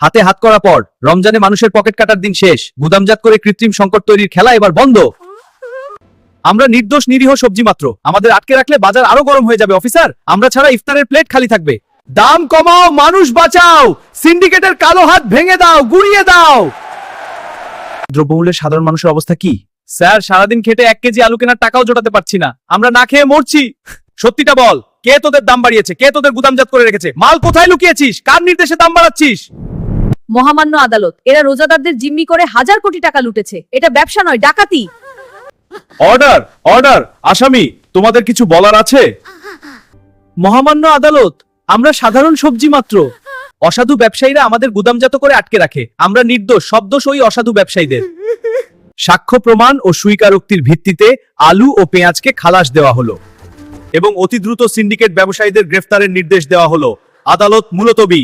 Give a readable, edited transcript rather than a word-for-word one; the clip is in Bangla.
হাতে হাত করা পর রমজানে মানুষের পকেট কাটার দিন শেষ, গুদামজাত করে কৃত্রিম সংকট তৈরির খেলা এবার বন্ধ। আমরা নির্দোষ নিরীহ সবজি মাত্র, আমাদের আটকে রাখলে বাজার আরো গরম হয়ে যাবে অফিসার। আমরা ছাড়া ইফতারের প্লেট খালি থাকবে। দাম কমাও, মানুষ বাঁচাও, সিন্ডিকেটের কালো হাত ভেঙে দাও, গুড়িয়ে দাও। দ্রব্যমূল্যের সাধারণ মানুষের অবস্থা কি? স্যার, সারাদিন খেটে 1 কেজি আলু কেনার টাকাও জোটাতে পারছি না, আমরা না খেয়ে মরছি। সত্যিটা বল, কে তোদের দাম বাড়িয়েছে? কে তোদের গুদামজাত করে রেখেছে? মাল কোথায় লুকিয়েছিস? কার নির্দেশে দাম বাড়াচ্ছিস? মহামান্য আদালত, এরা রোজাদারদের জিম্মি করে হাজার কোটি টাকা লুটেছে। এটা ব্যবসা নয়, ডাকাতি। Order, order. আসামি, তোমাদের কিছু বলার আছে? মহামান্য আদালত, আমরা সাধারণ সবজি মাত্র। অসাধু ব্যবসায়ীরা আমাদের গুদামজাত করে আটকে রাখে, আমরা নির্দোষ, সব দোষ ওই অসাধু ব্যবসায়ীদের। সাক্ষ্য প্রমাণ ও স্বীকারোক্তির ভিত্তিতে আলু ও পেঁয়াজকে খালাস দেওয়া হলো এবং অতি দ্রুত সিন্ডিকেট ব্যবসায়ীদের গ্রেফতারের নির্দেশ দেওয়া হলো। আদালত মুলতবি।